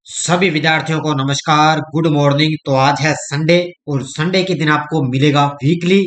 सभी विद्यार्थियों को नमस्कार, गुड मॉर्निंग। तो आज है संडे और संडे के दिन आपको मिलेगा वीकली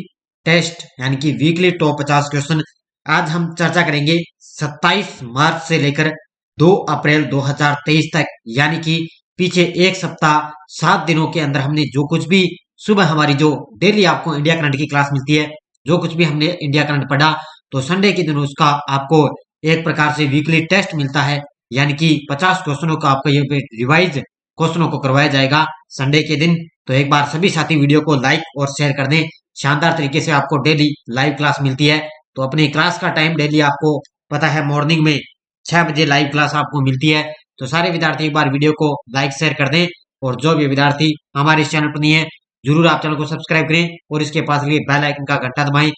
टेस्ट यानी कि वीकली टॉप 50 क्वेश्चन। आज हम चर्चा करेंगे 27 मार्च से लेकर 2 अप्रैल 2023 तक, यानी कि पीछे एक सप्ताह 7 दिनों के अंदर हमने जो कुछ भी सुबह हमारी जो डेली आपको इंडिया करंट की क्लास मिलती है, जो कुछ भी हमने इंडिया करंट पढ़ा, तो संडे के दिन उसका आपको एक प्रकार से वीकली टेस्ट मिलता है, यानी कि 50 क्वेश्चनों का आपका ये रिवाइज क्वेश्चनों को करवाया जाएगा संडे के दिन। तो एक बार सभी साथी वीडियो को लाइक और शेयर कर दें। शानदार तरीके से आपको डेली लाइव क्लास मिलती है। तो अपनी क्लास का टाइम डेली आपको पता है, मॉर्निंग में 6 बजे लाइव क्लास आपको मिलती है। तो सारे विद्यार्थी एक बार वीडियो को लाइक शेयर कर दें, और जो भी विद्यार्थी हमारे इस चैनल पर नहीं है, जरूर आप चैनल को सब्सक्राइब करें और इसके पास लिए बेल आइकन का घंटा दबाएं,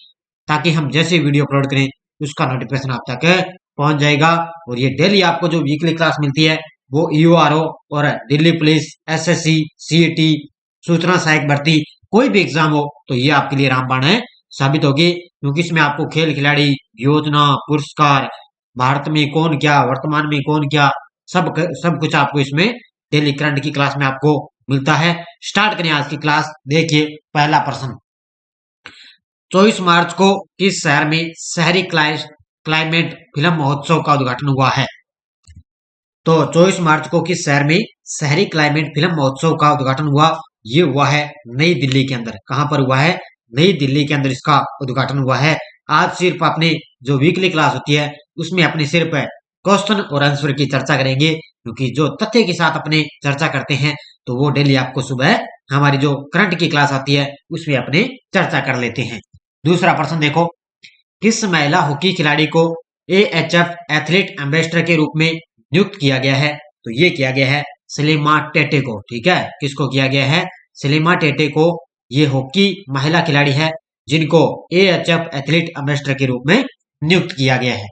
ताकि हम जैसे वीडियो अपलोड करें उसका नोटिफिकेशन आप तक पहुंच जाएगा। और ये डेली आपको जो वीकली क्लास मिलती है वो ईओआरओ और दिल्ली पुलिस, एसएससी, सीईटी, सूचना सहायक भर्ती, कोई भी एग्जाम हो तो ये आपके लिए रामबाण है साबित होगी, क्योंकि इसमें आपको खेल खिलाड़ी, योजना, पुरस्कार, भारत में कौन क्या, वर्तमान में कौन क्या, सब कुछ आपको इसमें डेली करंट की क्लास में आपको मिलता है। स्टार्ट करें आज की क्लास। देखिए पहला प्रश्न, 24 मार्च को किस शहर में शहरी क्लाइमेट फिल्म महोत्सव का उद्घाटन हुआ है? तो 24 मार्च को किस शहर में शहरी क्लाइमेट फिल्म महोत्सव का उद्घाटन हुआ? ये हुआ है नई दिल्ली के अंदर। कहां पर हुआ है? नई दिल्ली के अंदर इसका उद्घाटन हुआ है। आज सिर्फ अपने जो वीकली क्लास होती है उसमें अपने सिर्फ क्वेश्चन और आंसर की चर्चा करेंगे, क्योंकि जो तथ्य के साथ अपने चर्चा करते हैं तो वो डेली आपको सुबह हमारी जो करंट की क्लास आती है उसमें अपने चर्चा कर लेते हैं। दूसरा प्रश्न देखो, किस महिला हॉकी खिलाड़ी को एएचएफ एथलीट एम्बेसडर के रूप में नियुक्त किया गया है? तो ये किया गया है सलीमा टेटे को। ठीक है, किसको किया गया है? सलीमा टेटे को। ये हॉकी महिला खिलाड़ी है जिनको एएचएफ एथलीट एम्बेसडर के रूप में नियुक्त किया गया है।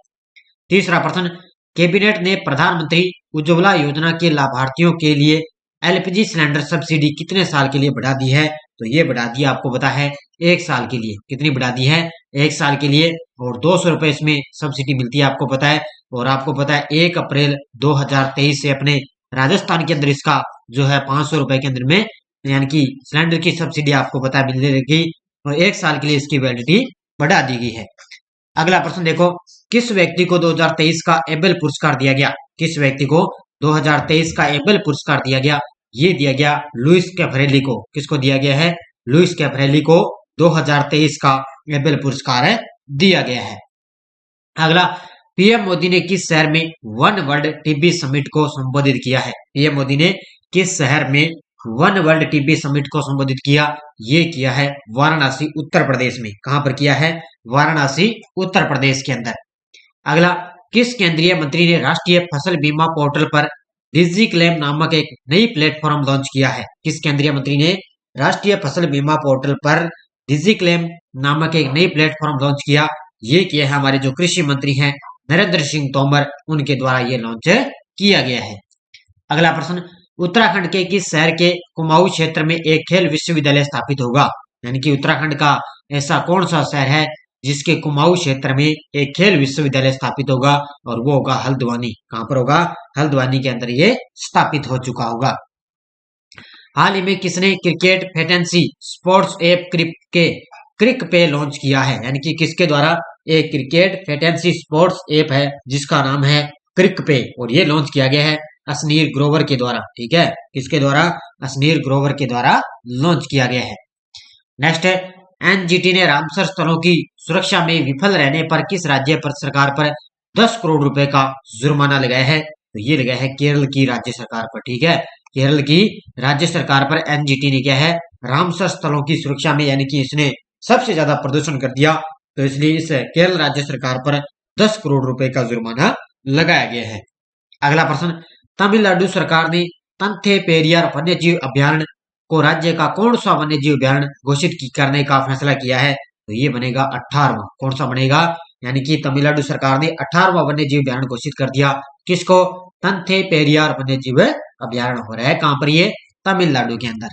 तीसरा प्रश्न, कैबिनेट ने प्रधानमंत्री उज्ज्वला योजना के लाभार्थियों के लिए एलपीजी सिलेंडर सब्सिडी कितने साल के लिए बढ़ा दी है? तो ये बढ़ा दी आपको पता है 1 साल के लिए। कितनी बढ़ा दी है? 1 साल के लिए। और 200 रुपए इसमें सब्सिडी मिलती है आपको पता है। और आपको पता है 1 अप्रैल 2023 से अपने राजस्थान के अंदर इसका जो है 500 रुपए के अंदर में, यानी कि सिलेंडर की सब्सिडी आपको पता है मिलने लगी, और 1 साल के लिए इसकी वैलिडिटी बढ़ा दी गई है। अगला प्रश्न देखो, किस व्यक्ति को 2023 का एबेल पुरस्कार दिया गया? किस व्यक्ति को 2023 का एबेल पुरस्कार दिया गया? ये दिया गया लुइस कैफरेली को। किसको दिया गया है? लुइस कैफरेली को 2023 का एबेल पुरस्कार दिया गया है। अगला, पीएम मोदी ने किस शहर में वन वर्ल्ड टीबी समिट को संबोधित किया है? पीएम मोदी ने किस शहर में वन वर्ल्ड टीबी समिट को संबोधित किया? ये किया है वाराणसी, उत्तर प्रदेश में। कहां पर किया है? वाराणसी, उत्तर प्रदेश के अंदर। अगला, किस केंद्रीय मंत्री ने राष्ट्रीय फसल बीमा पोर्टल पर डिजी क्लेम नामक एक नई प्लेटफॉर्म लॉन्च किया है? किस केंद्रीय मंत्री ने राष्ट्रीय फसल बीमा पोर्टल पर डिजी क्लेम नामक एक नई प्लेटफॉर्म लॉन्च किया? ये किया है हमारे जो कृषि मंत्री हैं नरेंद्र सिंह तोमर, उनके द्वारा ये लॉन्च किया गया है। अगला प्रश्न, उत्तराखंड के किस शहर के कुमाऊं क्षेत्र में एक खेल विश्वविद्यालय स्थापित होगा? यानी कि उत्तराखंड का ऐसा कौन सा शहर है जिसके कुमाऊं क्षेत्र में एक खेल विश्वविद्यालय स्थापित होगा? और वो होगा हल्द्वानी। कहां पर होगा? हल्द्वानी के अंदर ये स्थापित हो चुका होगा। हाल ही में किसने क्रिकेट फैंटेसी स्पोर्ट्स ऐप क्रिक पे लॉन्च किया है? यानी कि किसके द्वारा एक क्रिकेट फैंटेसी स्पोर्ट्स ऐप है जिसका नाम है क्रिक पे, और ये लॉन्च किया गया है असनीर ग्रोवर के द्वारा। ठीक है, किसके द्वारा? असनीर ग्रोवर के द्वारा लॉन्च किया गया है। नेक्स्ट है, एनजीटी ने रामसर स्थलों की सुरक्षा में विफल रहने पर किस राज्य पर सरकार पर 10 करोड़ रुपए का जुर्माना लगाया है? तो ये लगाया है केरल की राज्य सरकार पर। ठीक है, केरल की राज्य सरकार पर एनजीटी ने क्या है, रामसर स्थलों की सुरक्षा में, यानी कि इसने सबसे ज्यादा प्रदूषण कर दिया, तो इसलिए इस केरल राज्य सरकार पर 10 करोड़ रुपए का जुर्माना लगाया गया है। अगला प्रश्न, तमिलनाडु सरकार ने तंथे पेरियार वन्यजीव अभ्यारण्य को राज्य का कौन सा वन्यजीव अभ्यारण्य घोषित करने का फैसला किया है? तो ये बनेगा 18वां। कौन सा बनेगा? यानी कि तमिलनाडु सरकार ने 18वां वन्यजीव अभ्यारण्य घोषित कर दिया। किसको? तंथे पेरियार वन्यजीव अभ्यारण्य हो रहा है कहां पर? ये तमिलनाडु के अंदर।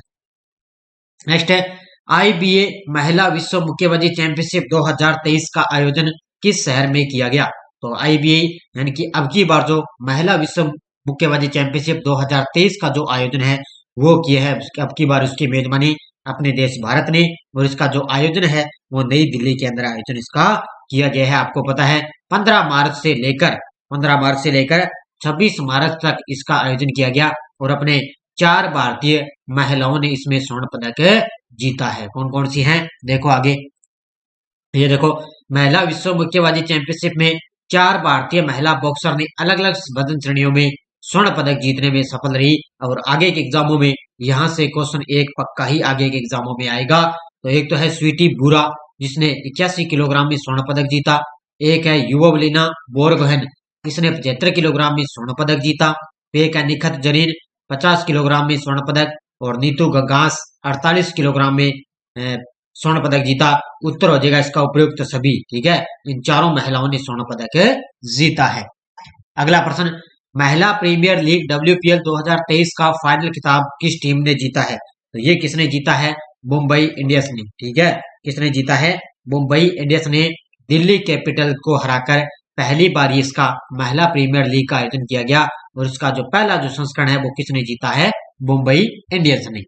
नेक्स्ट है, आईबीए महिला विश्व मुक्केबाजी चैंपियनशिप 2023 का आयोजन किस शहर में किया गया? तो आईबीए यानी कि अब की बार जो महिला विश्व मुक्केबाजी चैंपियनशिप 2023 का जो आयोजन है वो किया है। अब की बार उसकी मेजबानी अपने देश भारत ने, और इसका जो आयोजन है वो नई दिल्ली के अंदर आयोजन इसका किया गया है। आपको पता है 15 मार्च से लेकर 26 मार्च तक इसका आयोजन किया गया, और अपने 4 भारतीय महिलाओं ने इसमें स्वर्ण पदक जीता है। कौन कौन सी हैं देखो आगे। ये देखो, महिला विश्व मुक्केबाजी चैंपियनशिप में 4 भारतीय महिला बॉक्सर ने अलग अलग वजन श्रेणियों में स्वर्ण पदक जीतने में सफल रही। और आगे के एग्जामों में यहाँ से क्वेश्चन एक पक्का ही आगे के एग्जामों में आएगा। तो एक तो है स्वीटी बुरा, जिसने 81 किलोग्राम में स्वर्ण पदक जीता। एक है युवलिना बोरगोहेन, इसने 75 किलोग्राम में स्वर्ण पदक जीता। एक है निखत जरीन, 50 किलोग्राम में स्वर्ण पदक। और नीतू गंगास 48 किलोग्राम में स्वर्ण पदक जीता। उत्तर हो जाएगा इसका उपयुक्त सभी। ठीक है, इन चारों महिलाओं ने स्वर्ण पदक जीता है। अगला प्रश्न, महिला प्रीमियर लीग WPL 2023 का फाइनल खिताब किस टीम ने जीता है? तो ये किसने जीता है? मुंबई इंडियंस ने। ठीक है, किसने जीता है? मुंबई इंडियंस ने दिल्ली कैपिटल को हराकर पहली बार इसका महिला प्रीमियर लीग का आयोजन किया गया। और इसका जो पहला जो संस्करण है वो किसने जीता है? मुंबई इंडियंस ने।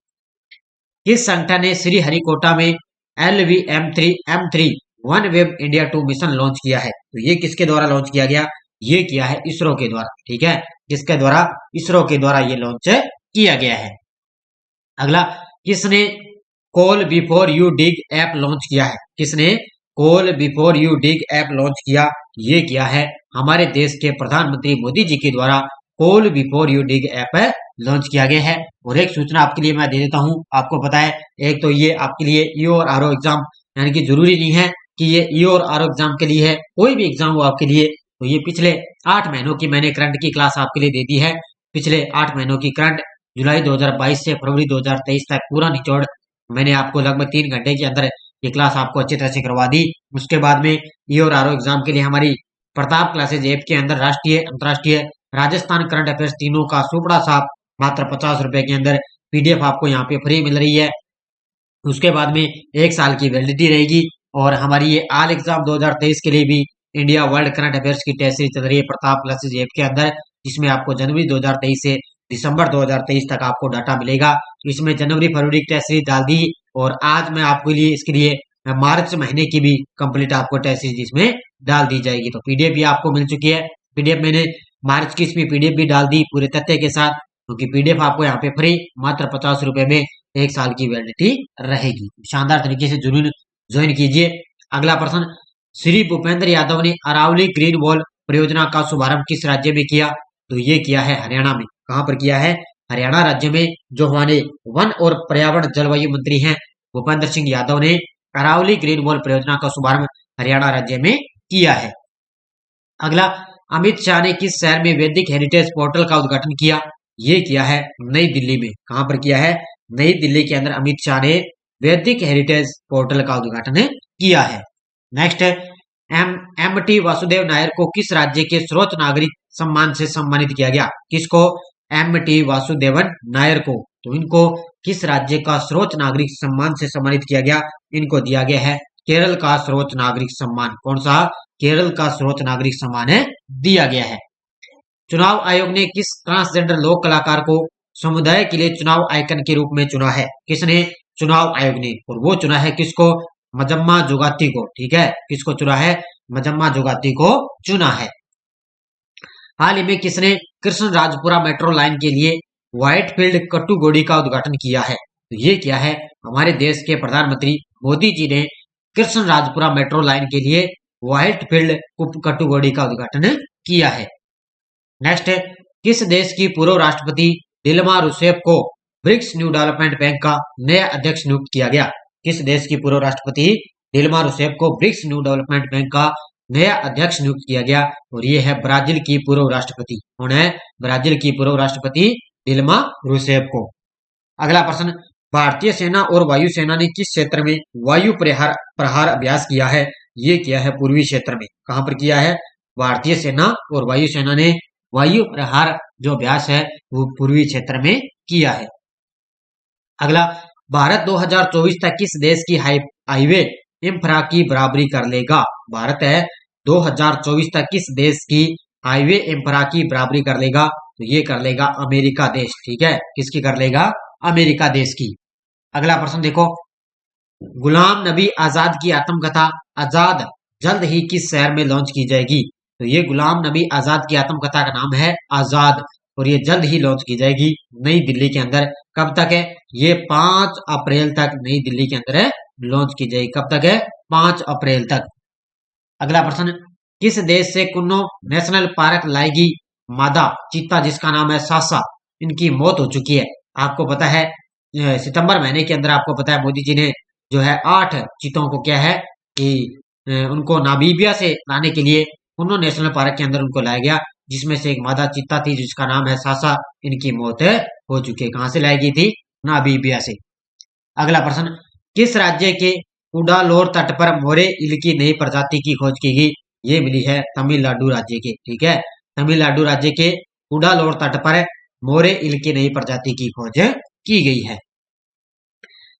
किस संगठन ने श्री हरिकोटा में LVM3 one web India 2 mission launch किया है? तो ये किसके द्वारा लॉन्च किया गया? ये किया है इसरो के द्वारा। ठीक है, किसके द्वारा? इसरो के द्वारा ये लॉन्च किया गया है। अगला, किसने call before you dig app launch किया है? किसने call before you dig app launch किया? ये किया है हमारे देश के प्रधानमंत्री मोदी जी के द्वारा call before you dig app launch किया गया है। और एक सूचना आपके लिए मैं दे देता हूं, आपको पता है एक तो ये आपके लिए ईओ और आरओ एग्जाम, यानी कि जरूरी नहीं है कि ये ईओ और आरओ एग्जाम के लिए है, कोई भी एग्जाम हो आपके लिए। तो ये पिछले 8 महीनों की मैंने करंट की क्लास आपके लिए दे दी है। पिछले 8 महीनों की करंट जुलाई 2022 से फरवरी 2023 तक पूरा निचोड़ मैंने आपको लगभग 3 घंटे के अंदर ये क्लास आपको अच्छी तरह से करवा दी। उसके बाद में ईओ और आरओ एग्जाम के लिए हमारी प्रताप क्लासेज ऐप के अंदर राष्ट्रीय, अंतर्राष्ट्रीय, राजस्थान करंट अफेयर्स तीनों का सुपड़ा साफ मात्र 50 रुपए के अंदर PDF आपको यहाँ पे फ्री मिल रही है। उसके बाद में 1 साल की वैलिडिटी रहेगी। और हमारी ये आल एग्जाम 2023 के लिए भी इंडिया वर्ल्ड करंट अफेयर्स की टेस्ट सीरीज चल रही है प्रताप क्लासेज ऐप के अंदर, जिसमें आपको जनवरी 2023 से दिसंबर 2023 तक आपको डाटा मिलेगा। इसमें जनवरी फरवरी की टेस्ट सीरीज डाल दी, और आज मैं आपके लिए इसके लिए मार्च महीने की भी कंप्लीट आपको टेस्ट सीरीज इसमें डाल दी जाएगी। तो PDF भी आपको मिल चुकी है। PDF मैंने मार्च की इसमें PDF भी डाल दी पूरे तथ्य के साथ, क्योंकि PDF आपको यहाँ पे फ्री मात्र 50 रुपए में 1 साल की वैलिडिटी रहेगी। शानदार तरीके से जरूर ज्वाइन कीजिए। अगला प्रश्न, श्री भूपेंद्र यादव ने अरावली ग्रीन वॉल परियोजना का शुभारंभ किस राज्य में किया? तो ये किया है हरियाणा में। कहां पर किया है? हरियाणा राज्य में। जो हमारे वन और पर्यावरण जलवायु मंत्री हैं भूपेंद्र सिंह यादव ने अरावली ग्रीन वॉल परियोजना का शुभारंभ हरियाणा राज्य में किया है। अगला, अमित शाह ने किस शहर में वैदिक हेरिटेज पोर्टल का उद्घाटन किया? ये किया है नई दिल्ली में। कहां पर किया है? नई दिल्ली के अंदर अमित शाह ने वैदिक हेरिटेज पोर्टल का उद्घाटन किया है। नेक्स्ट है, MT वासुदेव नायर को किस राज्य के सर्वोच्च नागरिक सम्मान से सम्मानित किया गया? किसको? MT वासुदेवन नायर को। तो इनको किस राज्य का सर्वोच्च नागरिक सम्मान से सम्मानित किया गया? इनको दिया गया है केरल का सर्वोच्च नागरिक सम्मान। कौन सा? केरल का सर्वोच्च नागरिक सम्मान है दिया गया है। चुनाव आयोग ने किस ट्रांसजेंडर लोक कलाकार को समुदाय के लिए चुनाव आइकन के रूप में चुना है? किसने? चुनाव आयोग ने। और वो चुना है किसको? मजम्मा जुगाती को। ठीक है, किसको चुना है? मजम्मा जुगाती को चुना है। हाल ही में किसने कृष्णराजपुरा मेट्रो लाइन के लिए व्हाइटफील्ड कटुगोडी का उद्घाटन किया है? तो ये क्या है? हमारे देश के प्रधानमंत्री मोदी जी ने कृष्णराजपुरा मेट्रो लाइन के लिए व्हाइटफील्ड कटुगोडी का उद्घाटन किया है। नेक्स्ट है, किस देश की पूर्व राष्ट्रपति दिल्मा रूसेफ को ब्रिक्स न्यू डेवलपमेंट बैंक का नया अध्यक्ष नियुक्त किया गया? किस देश की पूर्व राष्ट्रपति दिल्मा रूसेफ को ब्रिक्स न्यू डेवलपमेंट बैंक का नया अध्यक्ष नियुक्त किया गया? और ये है ब्राजील की पूर्व राष्ट्रपति। कौन है? ब्राजील की पूर्व राष्ट्रपति दिल्मा रूसेफ को। अगला प्रश्न, भारतीय सेना और वायुसेना ने किस क्षेत्र में वायु प्रहार अभ्यास किया है? ये किया है पूर्वी क्षेत्र में। कहां पर किया है? भारतीय सेना और वायुसेना ने वायु प्रहार जो अभ्यास है वो पूर्वी क्षेत्र में किया है। अगला, भारत 2024 तक किस देश की हाईवे इंफ्रा की बराबरी कर लेगा? भारत है 2024 तक किस देश की हाईवे इंफ्रा की बराबरी कर लेगा? तो ये कर लेगा अमेरिका देश। ठीक है, किसकी कर लेगा? अमेरिका देश की। अगला प्रश्न देखो, गुलाम नबी आजाद की आत्मकथा आजाद जल्द ही किस शहर में लॉन्च की जाएगी? तो ये गुलाम नबी आजाद की आत्मकथा का नाम है आजाद, और ये जल्द ही लॉन्च की जाएगी नई दिल्ली के अंदर। कब तक है? ये 5 अप्रैल तक नई दिल्ली के अंदर है लॉन्च की जाएगी। कब तक है? 5 अप्रैल तक। अगला प्रश्न, किस देश से कुन्नो नेशनल पार्क लाएगी मादा चीता जिसका नाम है सासा? इनकी मौत हो चुकी है। आपको पता है सितंबर महीने के अंदर आपको पता है मोदी जी ने जो है 8 चीतों को क्या है कि उनको नामीबिया से लाने के लिए कुन्नो नेशनल पार्क के अंदर उनको लाया गया, जिसमें से एक मादा चीता थी जिसका नाम है सासा। इनकी मौत हो चुकी है। कहां से लाई गई थी? नामीबिया से। अगला प्रश्न, किस राज्य के कुडालोर तट पर मोरे ईल की नई प्रजाति की खोज की गई? ये मिली है तमिलनाडु राज्य के। ठीक है, तमिलनाडु राज्य के कुडालोर तट पर मोरे ईल की नई प्रजाति की खोज की गई है।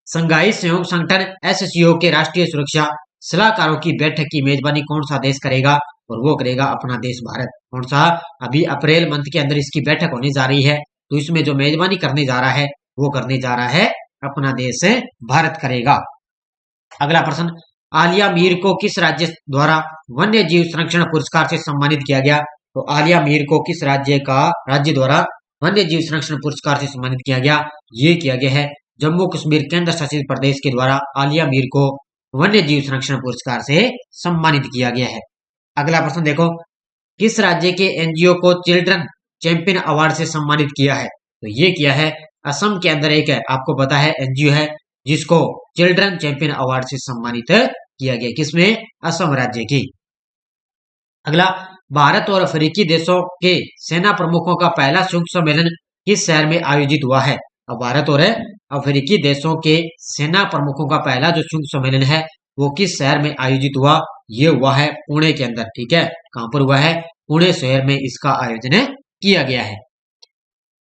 संघाई सहयोग संगठन एससीओ के राष्ट्रीय सुरक्षा सलाहकारों की बैठक की मेजबानी कौन सा देश करेगा? और वो करेगा अपना देश भारत। कौन सा? अभी अप्रैल मंथ के अंदर इसकी बैठक होने जा रही है, तो इसमें जो मेजबानी करने जा रहा है वो करने जा रहा है अपना देश भारत करेगा। अगला प्रश्न, आलिया मीर को किस राज्य द्वारा वन्य जीव संरक्षण पुरस्कार से सम्मानित किया गया? तो आलिया मीर को किस राज्य द्वारा वन्य जीव संरक्षण पुरस्कार से सम्मानित किया गया? ये किया गया है जम्मू कश्मीर केंद्र शासित प्रदेश के द्वारा आलिया मीर को वन्य जीव संरक्षण पुरस्कार से सम्मानित किया गया है। अगला प्रश्न देखो, किस राज्य के एनजीओ को चिल्ड्रन चैंपियन अवार्ड से सम्मानित किया है? तो ये किया है असम के अंदर एक है, आपको पता है एनजीओ है जिसको चिल्ड्रन चैंपियन अवार्ड से सम्मानित किया गया। किसमें? असम राज्य की। अगला, भारत और अफ्रीकी देशों के सेना प्रमुखों का पहला संयुक्त सम्मेलन किस शहर में आयोजित हुआ है? अब भारत और अफ्रीकी देशों के सेना प्रमुखों का पहला जो संयुक्त सम्मेलन है वो किस शहर में आयोजित हुआ? ये हुआ है पुणे के अंदर। ठीक है, कहां पर हुआ है? पुणे शहर में इसका आयोजन किया गया है।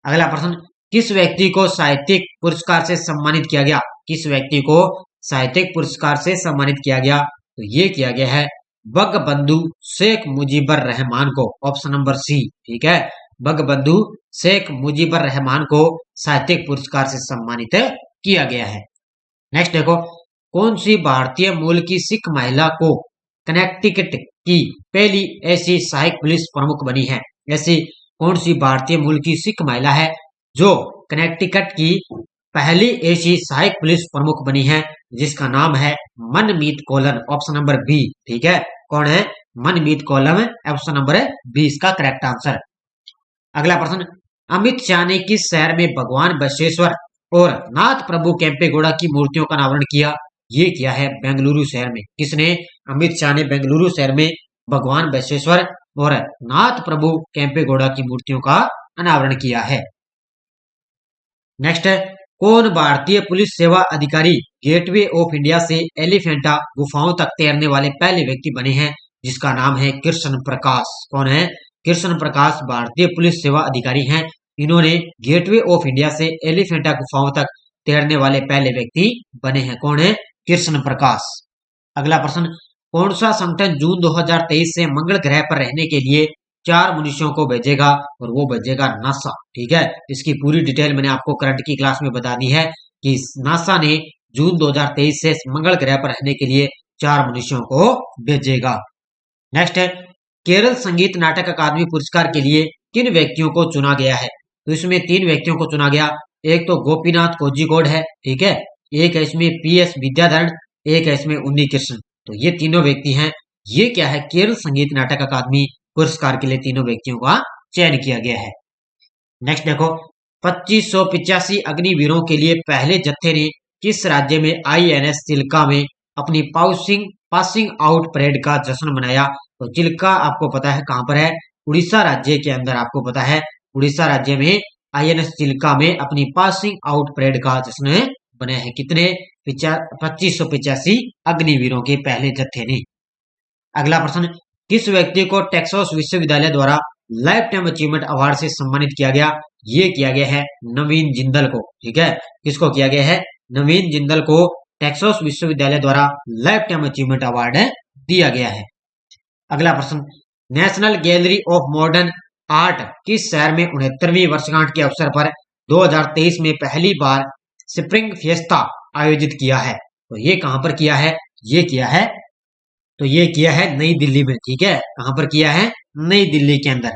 अगला प्रश्न, किस व्यक्ति को साहित्यिक पुरस्कार से सम्मानित किया गया? किस व्यक्ति को साहित्यिक पुरस्कार से सम्मानित किया गया? तो ये किया गया है बंगबंधु शेख मुजीबर रहमान को। Option number C. ठीक है, बंगबंधु शेख मुजीबर रहमान को साहित्यिक पुरस्कार से सम्मानित किया गया है। नेक्स्ट देखो, कौन सी भारतीय मूल की सिख महिला को कनेक्टिकट की पहली ऐसी सहायक पुलिस प्रमुख बनी है? ऐसी कौन सी भारतीय मूल की सिख महिला है जो कनेक्टिकट की पहली ऐसी सहायक पुलिस प्रमुख बनी है जिसका नाम है Manmeet Kaulan? Option number B. ठीक है, कौन है? Manmeet Kaulan. Option number B इसका करेक्ट आंसर। अगला प्रश्न, अमित शाह ने किस शहर में भगवान बसवेश्वर और नाथ प्रभु केम्पेगौड़ा की मूर्तियों का अनावरण किया? ये किया है बेंगलुरु शहर में। किसने? अमित शाह ने बेंगलुरु शहर में भगवान बसवेश्वर और नाथ प्रभु केम्पेगौड़ा की मूर्तियों का अनावरण किया है। नेक्स्ट है, कौन भारतीय पुलिस सेवा अधिकारी गेटवे ऑफ इंडिया से एलिफेंटा गुफाओं तक तैरने वाले पहले व्यक्ति बने हैं जिसका नाम है कृष्ण प्रकाश? कौन है? कृष्ण प्रकाश भारतीय पुलिस सेवा अधिकारी हैं। इन्होंने गेटवे ऑफ इंडिया से एलिफेंटा गुफाओं तक तैरने वाले पहले व्यक्ति बने हैं। कौन है? कृष्ण प्रकाश। अगला प्रश्न, कौन सा संगठन जून 2023 से मंगल ग्रह पर रहने के लिए 4 मनुष्यों को भेजेगा? और वो भेजेगा नासा। ठीक है, इसकी पूरी डिटेल मैंने आपको करंट की क्लास में बता दी है कि नासा ने जून 2023 से मंगल ग्रह पर रहने के लिए 4 मनुष्यों को भेजेगा। नेक्स्ट है, केरल संगीत नाटक अकादमी पुरस्कार के लिए किन व्यक्तियों को चुना गया है? तो इसमें 3 व्यक्तियों को चुना गया। एक तो गोपीनाथ कोझिकोड है। ठीक है, एक है इसमें पीएस विद्याधरण, एक है इसमें उन्नी कृष्ण। तो ये तीनों व्यक्ति हैं। ये क्या है? केरल संगीत नाटक अकादमी पुरस्कार के लिए तीनों व्यक्तियों का चयन किया गया है। नेक्स्ट देखो, 2585 अग्निवीरों के लिए पहले जत्थे ने किस राज्य में आईएनएस चिल्का में अपनी पासिंग आउट परेड का जश्न मनाया? तो चिल्का आपको पता है कहां पर है? उड़ीसा राज्य के अंदर। आपको पता है उड़ीसा राज्य में आईएनएस चिल्का में अपनी पासिंग आउट परेड का जश्न बनाया है। कितने? 2585 अग्निवीरों के पहले जत्थे ने। अगला प्रश्न, किस व्यक्ति को टेक्सास विश्वविद्यालय द्वारा लाइफ टाइम अचीवमेंट अवार्ड से सम्मानित किया गया? ये किया गया है नवीन जिंदल को। ठीक है, किसको किया गया है? नवीन जिंदल को टेक्सास विश्वविद्यालय द्वारा लाइफ टाइम अचीवमेंट अवार्ड दिया गया है। अगला प्रश्न, नेशनल गैलरी ऑफ मॉडर्न 8 किस शहर में 69वीं वर्षगांठ के अवसर पर 2023 में पहली बार स्प्रिंग फिएस्टा आयोजित किया है? तो ये कहां पर किया है? ये किया है, तो ये किया है नई दिल्ली में। ठीक है, कहां पर किया है? नई दिल्ली के अंदर।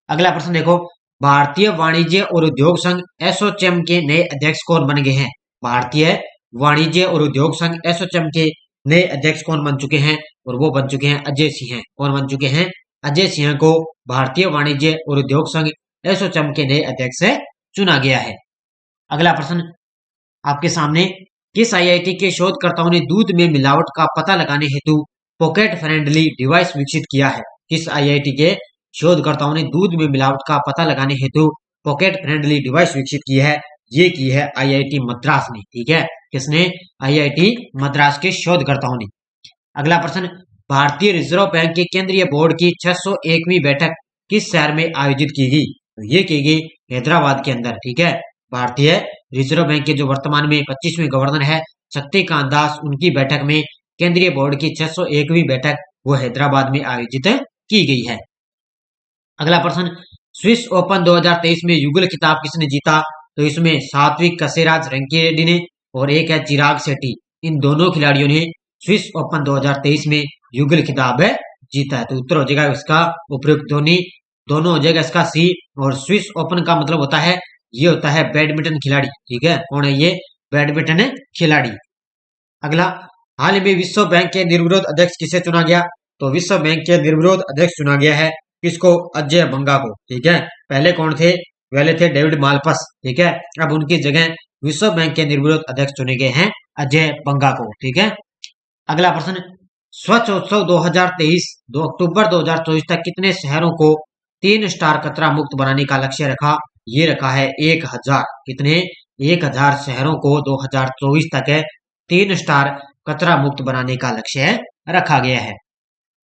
अगला प्रश्न देखो, भारतीय वाणिज्य और उद्योग संघ एसोचैम के नए अध्यक्ष कौन बन गए हैं? भारतीय वाणिज्य और उद्योग संघ एसोचैम के नए अध्यक्ष कौन बन चुके हैं? और वो बन चुके हैं अजय सिंह। कौन बन चुके हैं? अजय सिंह को भारतीय वाणिज्य और उद्योग संघ एसोचैम के नए अध्यक्ष चुना गया है। अगला प्रश्न आपके सामने, किस आईआईटी के शोधकर्ताओं ने दूध में मिलावट का पता लगाने हेतु पॉकेट फ्रेंडली डिवाइस विकसित किया है? किस आईआईटी के शोधकर्ताओं ने दूध में मिलावट का पता लगाने हेतु पॉकेट फ्रेंडली डिवाइस विकसित की है? ये की है आईआईटी मद्रास ने। ठीक है, किसने? आईआईटी मद्रास के शोधकर्ताओं ने। अगला प्रश्न, भारतीय रिजर्व बैंक के केंद्रीय बोर्ड की 601वीं बैठक किस शहर में आयोजित की गई? तो ये की गई हैदराबाद के अंदर। ठीक है, भारतीय रिजर्व बैंक के जो वर्तमान में 25वें गवर्नर है शक्तिकांत दास, उनकी बैठक में केंद्रीय बोर्ड की 601वीं बैठक वो हैदराबाद में आयोजित की गई है। अगला प्रश्न, स्विस ओपन 2023 में युगल खिताब किसने जीता? तो इसमें सात्विक कशिराज रंकीरेड्डी ने और एक है चिराग शेट्टी। इन दोनों खिलाड़ियों ने स्विस ओपन 2023 में युगल खिताब जीता है। तो उत्तर हो जाएगा इसका उपयुक्त दोनों हो जाएगा इसका सी। और स्विस ओपन का मतलब होता है, ये होता है बैडमिंटन खिलाड़ी। ठीक है, कौन है ये? बैडमिंटन खिलाड़ी। अगला, हाल में विश्व बैंक के निर्विरोध अध्यक्ष किसे चुना गया? तो विश्व बैंक के निर्विरोध अध्यक्ष चुना गया है किसको? अजय बंगा को। ठीक है, पहले कौन थे? पहले थे डेविड मालपस। ठीक है, अब उनकी जगह विश्व बैंक के निर्विरोध अध्यक्ष चुने गए हैं अजय बंगा को। ठीक है, अगला प्रश्न, स्वच्छ उत्सव 2023 2 अक्टूबर 2024 तक कितने शहरों को 3 स्टार कचरा मुक्त बनाने का लक्ष्य रखा? ये रखा है 1000। कितने? 1000 शहरों को 2024 तक 3 स्टार कचरा मुक्त बनाने का लक्ष्य रखा गया है।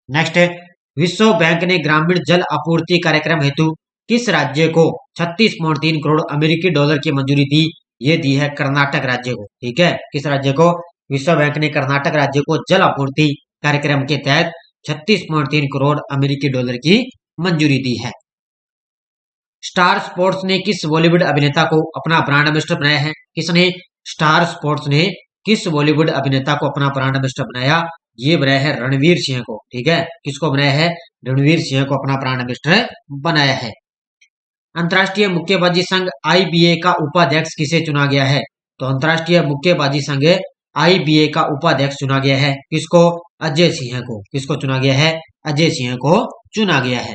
नेक्स्ट है, विश्व बैंक ने ग्रामीण जल आपूर्ति कार्यक्रम हेतु किस राज्य को 36.3 करोड़ अमेरिकी डॉलर की मंजूरी दी? ये दी है कर्नाटक राज्य को। ठीक है, किस राज्य को? विश्व बैंक ने कर्नाटक राज्य को जल आपूर्ति कार्यक्रम के तहत 36.3 करोड़ अमेरिकी डॉलर की मंजूरी दी है। स्टार स्पोर्ट्स ने किस बॉलीवुड अभिनेता को अपना ब्रांड एम्बेसडर बनाया है? किसने? स्टार स्पोर्ट्स ने किस बॉलीवुड अभिनेता को अपना ब्रांड एम्बेसडर बनाया? ये बनाया है रणवीर सिंह को। ठीक है, किसको बनाया है? रणवीर सिंह को अपना ब्रांड एम्बेसडर बनाया है। अंतर्राष्ट्रीय मुक्केबाजी संघ आईबीए का उपाध्यक्ष किसे चुना गया है? तो अंतर्राष्ट्रीय मुक्केबाजी संघ आईबीए का उपाध्यक्ष चुना गया है किसको? अजय सिंह को। किसको चुना गया है? अजय सिंह को चुना गया है।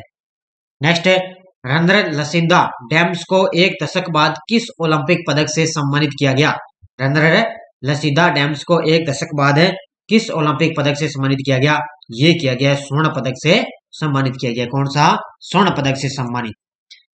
नेक्स्ट है, रंध्र लसिंदा डैम्स को एक दशक बाद किस ओलंपिक पदक से सम्मानित किया गया? रंध्र लसिंदा डैम्स को एक दशक बाद किस ओलंपिक पदक से सम्मानित किया गया? ये किया गया स्वर्ण पदक से सम्मानित किया गया। कौन सा? स्वर्ण पदक से सम्मानित।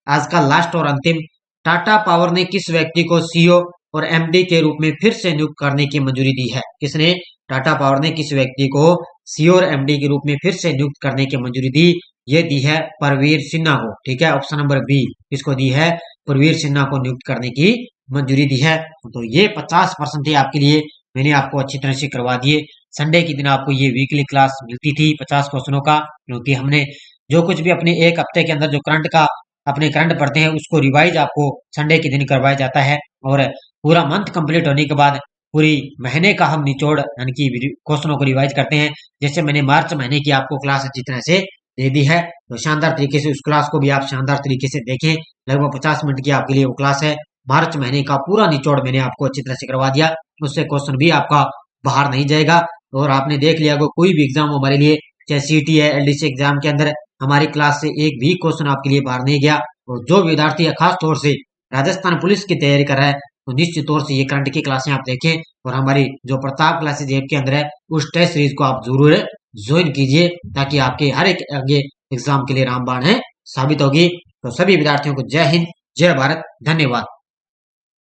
आज का लास्ट और अंतिम, टाटा पावर ने किस व्यक्ति को सीईओ और एमडी के रूप में फिर से नियुक्त करने की मंजूरी दी है? किसने? टाटा पावर ने किस व्यक्ति को सीईओ और एमडी के रूप में फिर से नियुक्त करने की मंजूरी दी? ये दी है परवीर सिन्हा को। ठीक है, ऑप्शन नंबर बी। किसको दी है? परवीर सिन्हा को नियुक्त करने की मंजूरी दी है। तो ये 50% थे आपके लिए, मैंने आपको अच्छी तरह से करवा दिए। संडे के दिन आपको ये वीकली क्लास मिलती थी 50 क्वेश्चनों का, क्योंकि हमने जो कुछ भी अपने एक हफ्ते के अंदर जो करंट पढ़ते हैं उसको रिवाइज आपको संडे के दिन करवाया जाता है। और पूरा मंथ कंप्लीट होने के बाद पूरी महीने का हम निचोड़ यानी कि क्वेश्चनों को रिवाइज करते हैं। जैसे मैंने मार्च महीने की आपको क्लास अच्छी तरह से दे दी है, तो शानदार तरीके से उस क्लास को भी आप शानदार तरीके से देखें। लगभग 50 मिनट की आपके लिए वो क्लास है। मार्च महीने का पूरा निचोड़ मैंने आपको अच्छी तरह से करवा दिया, उससे क्वेश्चन भी आपका बाहर नहीं जाएगा। और आपने देख लिया कोई भी एग्जाम हमारे लिए, चाहे सीटी है, एलडीसी एग्जाम के अंदर हमारी क्लास से एक भी क्वेश्चन आपके लिए बाहर नहीं गया। और जो विद्यार्थी खास तौर से राजस्थान पुलिस की तैयारी कर रहा है, तो निश्चित तौर से ये करंट की क्लासें आप देखें। और हमारी जो प्रताप क्लासेज ऐप के अंदर है उस टेस्ट सीरीज को आप जरूर ज्वाइन कीजिए, ताकि आपके हर एक आगे एग्जाम के लिए रामबाण है साबित होगी। तो सभी विद्यार्थियों को जय हिंद, जय भारत, धन्यवाद।